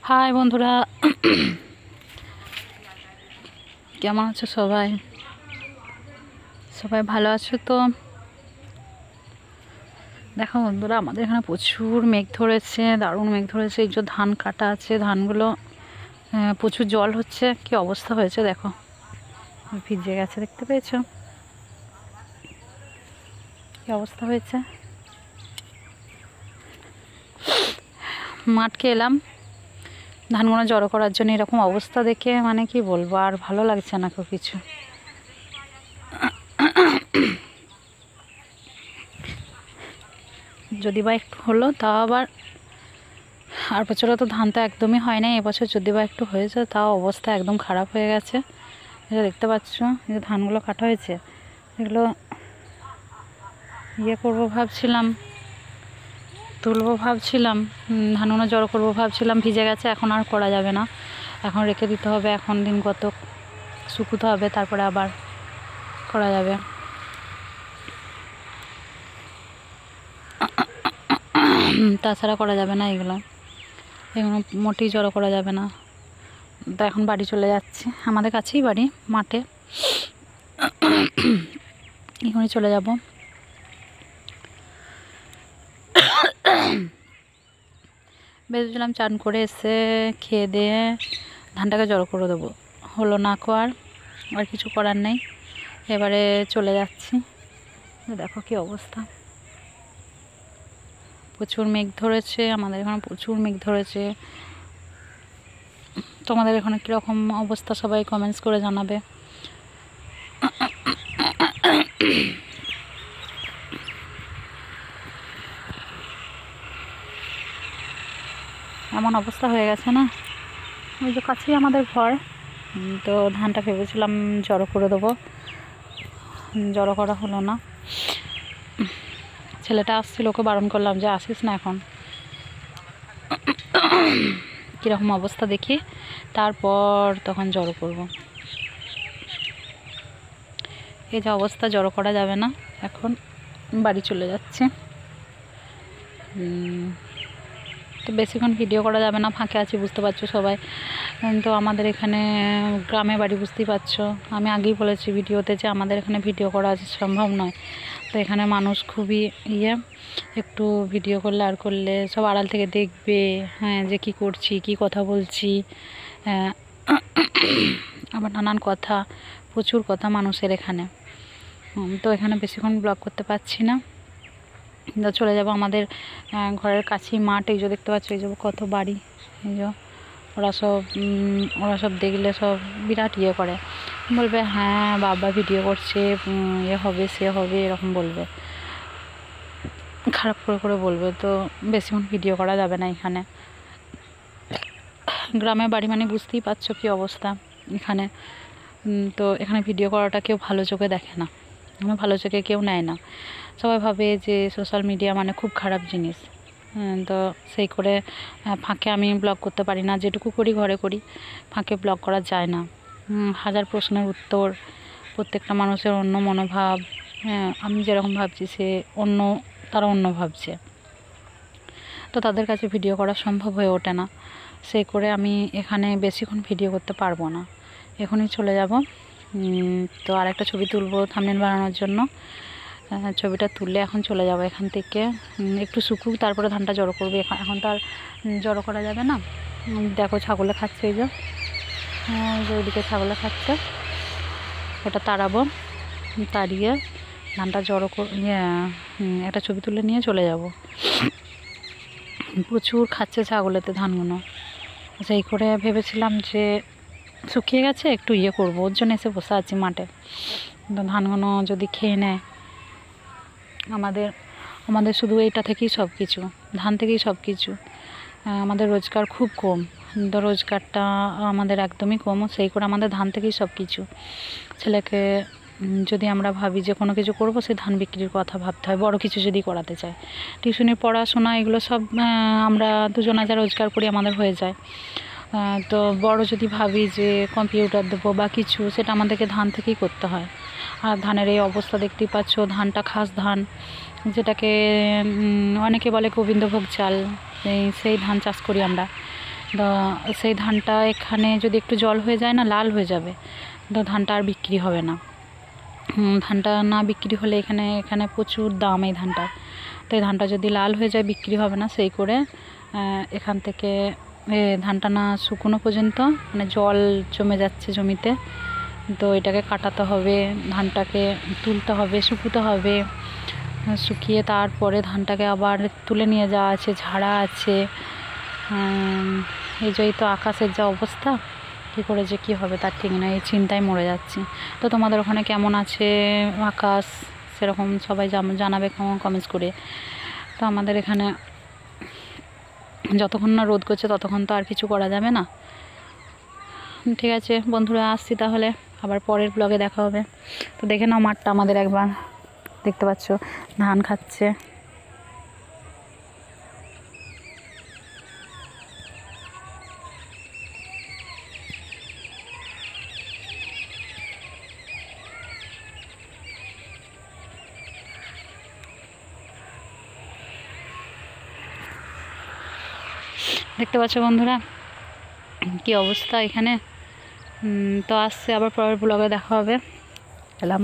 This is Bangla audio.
হাই বন্ধুরা, কেমন আছো সবাই? সবাই ভালো আছো তো? দেখো বন্ধুরা, আমাদের এখানে প্রচুর মেঘ ধরেছে, দারুণ মেঘ ধরেছে। এই যে ধান কাটা আছে, ধানগুলো প্রচুর জল হচ্ছে। কি অবস্থা হয়েছে দেখো, ভিজে গেছে, দেখতে পেয়েছো কি অবস্থা হয়েছে। মাঠকে এলাম ধানগুলো জড়ো করার জন্য। এরকম অবস্থা দেখে মানে কি বলবো, আর ভালো লাগছে না খুব কিছু। যদি বা একটু হলো তাও আবার, আর বছরে তো ধান তো একদমই হয় না, এবছর যদি বা একটু হয়েছে তাও অবস্থা একদম খারাপ হয়ে গেছে। এটা দেখতে পাচ্ছ, এই যে ধানগুলো কাটা হয়েছে, এগুলো করবো ভাবছিলাম, তুলবো ভাবছিলাম, ধানগুলো জড়ো করবো ভাবছিলাম। ভিজে গেছে, এখন আর করা যাবে না, এখন রেখে দিতে হবে। এখন দিন কত শুকুতে হবে, তারপরে আবার করা যাবে। তাছাড়া করা যাবে না, এগুলো মোটেই জড়ো করা যাবে না। তো এখন বাড়ি চলে যাচ্ছি, আমাদের কাছেই বাড়ি, মাঠে এখনই চলে যাব। ভেবেছিলাম চান করে এসে খেয়ে দিয়ে ধানটাকে জড়ো করে দেবো, হলো না কো, আর কিছু করার নেই। এবারে চলে যাচ্ছি। দেখো কি অবস্থা, প্রচুর মেঘ ধরেছে, আমাদের এখানে প্রচুর মেঘ ধরেছে। তোমাদের এখানে কীরকম অবস্থা সবাই কমেন্টস করে জানাবে। এমন অবস্থা হয়ে গেছে না, ওই যে কাছেই আমাদের ঘর। তো ধানটা ভেবেছিলাম জড়ো করে দেবো, জড়ো করা হলো না। ছেলেটা আসছিল, ওকে বারণ করলাম যে আসিস না এখন, কীরকম অবস্থা দেখি তারপর তখন জড়ো করব। এই যে অবস্থা, জড়ো করা যাবে না, এখন বাড়ি চলে যাচ্ছে। তো বেশিক্ষণ ভিডিও করা যাবে না, ফাঁকে আছি বুঝতে পারছো সবাই। তো আমাদের এখানে গ্রামে বাড়ি, বুঝতেই পারছো। আমি আগেই বলেছি ভিডিওতে যে আমাদের এখানে ভিডিও করা সম্ভব নয়। তো এখানে মানুষ খুবই একটু ভিডিও করলে আর করলে সব আড়াল থেকে দেখবে, হ্যাঁ, যে কি করছি, কি কথা বলছি, আবার নানান কথা, প্রচুর কথা মানুষের এখানে। তো এখানে বেশিক্ষণ ব্লগ করতে পারছি না। চলে যাব আমাদের ঘরের কাছেই মাঠ, এই যে দেখতে পাচ্ছ, এই যে কত বাড়ি, এই যে ওরা সব দেখলে সব বিরাট করে, বলবে হ্যাঁ বাবা ভিডিও করছে, হবে সে হবে, এরকম বলবে, খারাপ করে বলবে। তো বেশিক্ষণ ভিডিও করা যাবে না এখানে। গ্রামে বাড়ি মানে বুঝতেই পারছো কী অবস্থা এখানে। তো এখানে ভিডিও করাটা কেউ ভালো চোখে দেখে না, ভালো চোখে কেউ নেয় না। সবাই ভাবে যে সোশ্যাল মিডিয়া মানে খুব খারাপ জিনিস। তো সেই করে ফাঁকে আমি ব্লগ করতে পারি না, যেটুকু করি ঘরে করি, ফাঁকে ব্লগ করা যায় না। হাজার প্রশ্নের উত্তর, প্রত্যেকটা মানুষের অন্য মনোভাব, আমি যেরকম ভাবছি তারা অন্য ভাবছে। তো তাদের কাছে ভিডিও করা সম্ভব হয়ে ওঠে না, সেই করে আমি এখানে বেশিক্ষণ ভিডিও করতে পারবো না। এখনই চলে যাব। তো আর একটা ছবি তুলবো থাম্বনেল বানানোর জন্য, ছবিটা তুললে এখন চলে যাব এখান থেকে। একটু শুকুক, তারপরে ধানটা জড়ো করবে। এখন তো আর জড়ো করা যাবে না। দেখো ছাগলে খাচ্ছে, এই যে ওইদিকে ছাগলে খাচ্ছে, ওটা তাড়াবো, তাড়িয়ে ধানটা জড়ো একটা ছবি তুলে নিয়ে চলে যাব। প্রচুর খাচ্ছে ছাগলেতে ধানগুলো, সেই করে ভেবেছিলাম যে শুকিয়ে গেছে, একটু করবো, ওর জন্য এসে বসে আছি মাঠে। তো ধানগুলো যদি খেয়ে নেয়, আমাদের শুধু এইটা থেকেই সব কিছু, ধান থেকেই সব কিছু। আমাদের রোজগার খুব কম, তো রোজগারটা আমাদের একদমই কম, সেই করে আমাদের ধান থেকেই সব কিছু। ছেলেকে যদি আমরা ভাবি যে কোনো কিছু করবো, সেই ধান বিক্রির কথা ভাবতে হয়। বড় কিছু যদি করাতে চাই, টিউশনির পড়াশোনা, এগুলো সব আমরা দুজনে যা রোজগার করি আমাদের হয়ে যায়। তো বড় যদি ভাবি যে কম্পিউটার দেবো বা কিছু, সেটা আমাদেরকে ধান থেকেই করতে হয়। আর ধানের এই অবস্থা দেখতেই পাচ্ছ, ধানটা খাস ধান, যেটাকে অনেকে বলে গোবিন্দভোগ চাল, সেই ধান চাষ করি আমরা। তো সেই ধানটা এখানে যদি একটু জল হয়ে যায় না, লাল হয়ে যাবে, তো ধানটা আর বিক্রি হবে না। ধানটা না বিক্রি হলে এখানে প্রচুর দাম এই ধানটার। তো এই ধানটা যদি লাল হয়ে যায় বিক্রি হবে না, সেই করে এখান থেকে ধানটা না শুকনো পর্যন্ত, মানে জল জমে যাচ্ছে জমিতে, তো এটাকে কাটাতে হবে, ধানটাকে তুলতে হবে, শুকোতে হবে, শুকিয়ে তারপরে ধানটাকে আবার তুলে নিয়ে যাওয়া আছে, ঝাড়া আছে। এই যে তো আকাশের যা অবস্থা, কী করে যে কী হবে তার ঠিক না, এই চিন্তায় মরে যাচ্ছি। তো তোমাদের ওখানে কেমন আছে আকাশ, সেরকম সবাই জানাবে কমেন্টস করে। তো আমাদের এখানে যতক্ষণ না রোদ করছে ততক্ষণ তো আর কিছু করা যাবে না। ঠিক আছে বন্ধুরা, আসছি তাহলে, আবার পরের ব্লগে দেখা হবে। তো দেখে নাও মাঠটা আমাদের একবার, দেখতে পাচ্ছ ধান খাচ্ছে। দেখতে পাচ্ছ বন্ধুরা কি অবস্থা এখানে। তো আসছে, আবার পরের ব্লগে দেখা হবে। এলাম।